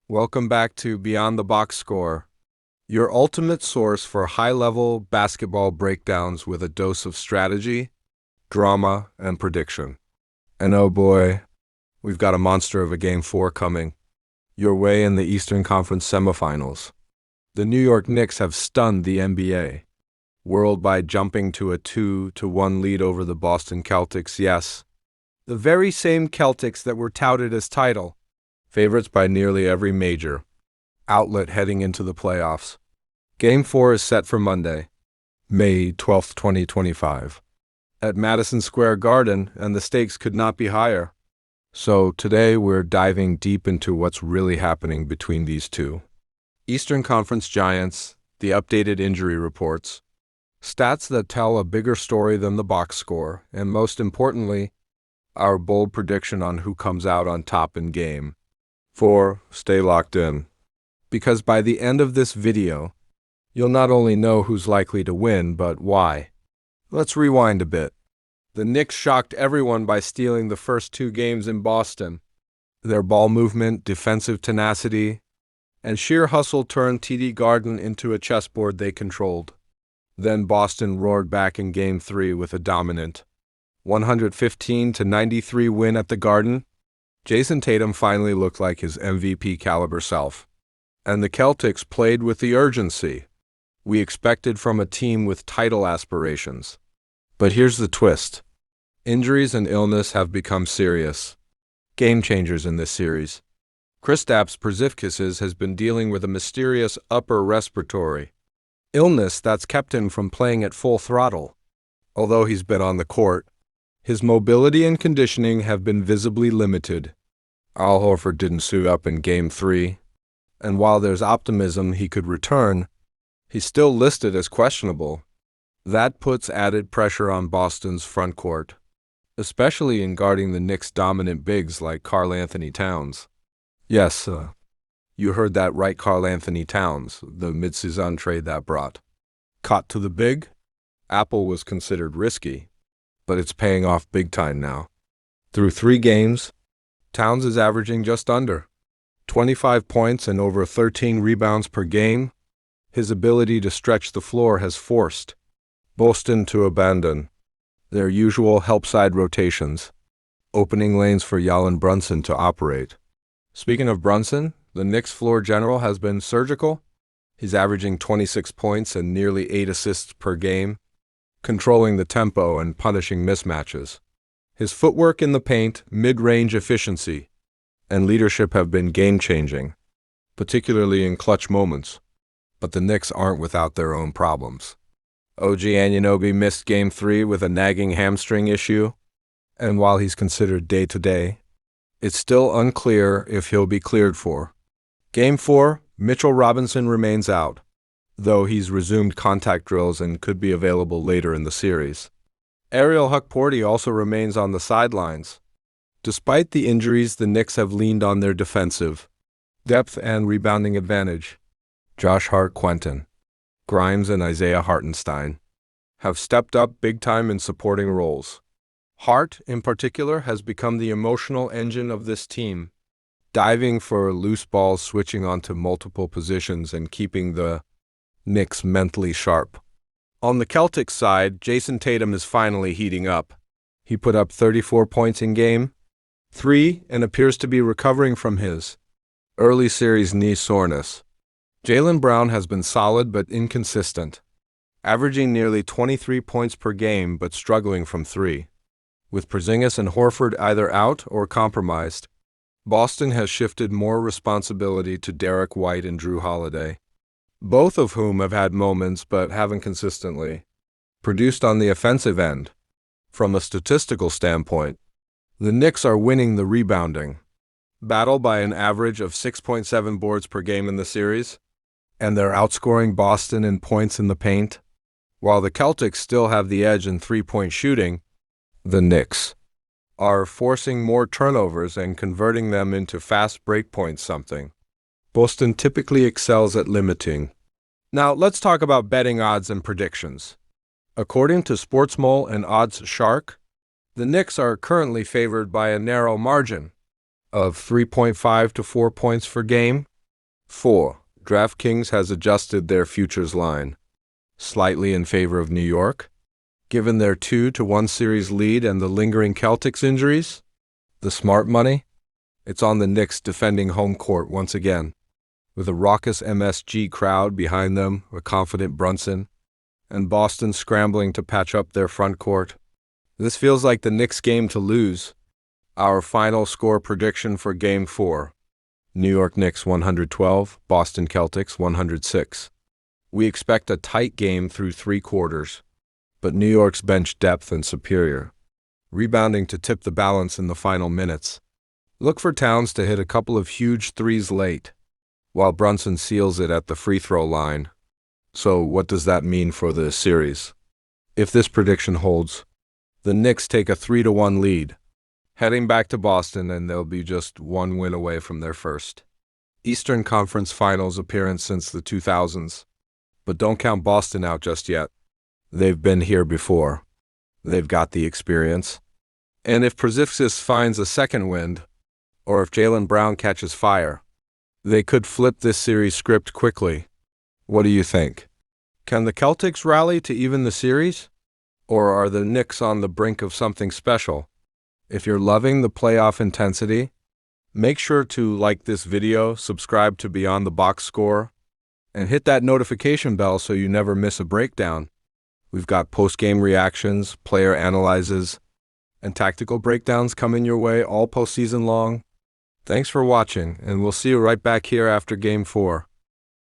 Welcome back to Beyond the Box Score, your ultimate source for high-level basketball breakdowns with a dose of strategy, drama, and prediction. And oh boy, we've got a monster of a Game 4 coming, your way in the Eastern Conference Semifinals. The New York Knicks have stunned the NBA world by jumping to a 2-1 lead over the Boston Celtics. Yes, the very same Celtics that were touted as title favorites by nearly every major outlet heading into the playoffs. Game 4 is set for Monday, May 12, 2025, at Madison Square Garden, and the stakes could not be higher. So today we're diving deep into what's really happening between these two. Eastern Conference giants, the updated injury reports, stats that tell a bigger story than the box score, and most importantly, our bold prediction on who comes out on top in Game 4. Stay locked in, because by the end of this video, you'll not only know who's likely to win, but why. Let's rewind a bit. The Knicks shocked everyone by stealing the first two games in Boston. Their ball movement, defensive tenacity, and sheer hustle turned TD Garden into a chessboard they controlled. Then Boston roared back in Game 3 with a dominant 115-93 win at the Garden. Jayson Tatum finally looked like his MVP-caliber self. And the Celtics played with the urgency we expected from a team with title aspirations. But here's the twist. Injuries and illness have become serious game changers in this series. Kristaps Porzingis has been dealing with a mysterious upper respiratory illness that's kept him from playing at full throttle. Although he's been on the court, his mobility and conditioning have been visibly limited. Al Horford didn't suit up in Game 3, and while there's optimism he could return, he's still listed as questionable. That puts added pressure on Boston's front court, especially in guarding the Knicks' dominant bigs like Karl-Anthony Towns. Yes, you heard that right, Karl-Anthony Towns, the mid-season trade that brought. Caught to the big? Apple was considered risky, but it's paying off big time now. Through 3 games, Towns is averaging just under 25 points and over 13 rebounds per game. His ability to stretch the floor has forced Boston to abandon their usual help-side rotations, opening lanes for Jalen Brunson to operate. Speaking of Brunson, the Knicks floor general has been surgical. He's averaging 26 points and nearly 8 assists per game, controlling the tempo and punishing mismatches. His footwork in the paint, mid-range efficiency, and leadership have been game-changing, particularly in clutch moments. But the Knicks aren't without their own problems. OG Anunoby missed Game 3 with a nagging hamstring issue, and while he's considered day-to-day, it's still unclear if he'll be cleared for Game 4. Mitchell Robinson remains out, though he's resumed contact drills and could be available later in the series. Ariel Hukporti also remains on the sidelines. Despite the injuries, the Knicks have leaned on their defensive depth and rebounding advantage. Josh Hart, Quentin Grimes, and Isaiah Hartenstein have stepped up big time in supporting roles. Hart, in particular, has become the emotional engine of this team, diving for loose balls, switching onto multiple positions, and keeping the Knicks mentally sharp. On the Celtics side, Jayson Tatum is finally heating up. He put up 34 points in Game 3 and appears to be recovering from his early series knee soreness. Jaylen Brown has been solid but inconsistent, averaging nearly 23 points per game but struggling from 3. With Porzingis and Horford either out or compromised, Boston has shifted more responsibility to Derek White and Drew Holiday, both of whom have had moments but haven't consistently produced on the offensive end. From a statistical standpoint, the Knicks are winning the rebounding battle by an average of 6.7 boards per game in the series, and they're outscoring Boston in points in the paint. While the Celtics still have the edge in three-point shooting, the Knicks are forcing more turnovers and converting them into fast break points, something Boston typically excels at limiting. Now, let's talk about betting odds and predictions. According to SportsMole and Odds Shark, the Knicks are currently favored by a narrow margin of 3.5 to 4 points per game. 4. DraftKings has adjusted their futures line slightly in favor of New York, given their 2-1 series lead and the lingering Celtics injuries. The smart money? It's on the Knicks defending home court once again, with a raucous MSG crowd behind them, a confident Brunson, and Boston scrambling to patch up their front court. This feels like the Knicks' game to lose. Our final score prediction for Game 4. New York Knicks 112, Boston Celtics 106. We expect a tight game through 3 quarters, but New York's bench depth and superior, rebounding to tip the balance in the final minutes. Look for Towns to hit a couple of huge threes late, while Brunson seals it at the free throw line. So what does that mean for the series? If this prediction holds, the Knicks take a 3-1 lead, heading back to Boston, and they'll be just 1 win away from their first Eastern Conference Finals appearance since the 2000s. But don't count Boston out just yet. They've been here before. They've got the experience. And if Porzingis finds a second wind, or if Jalen Brown catches fire, they could flip this series script quickly. What do you think? Can the Celtics rally to even the series? Or are the Knicks on the brink of something special? If you're loving the playoff intensity, make sure to like this video, subscribe to Beyond the Box Score, and hit that notification bell so you never miss a breakdown. We've got post-game reactions, player analyses, and tactical breakdowns coming your way all postseason long. Thanks for watching, and we'll see you right back here after Game 4.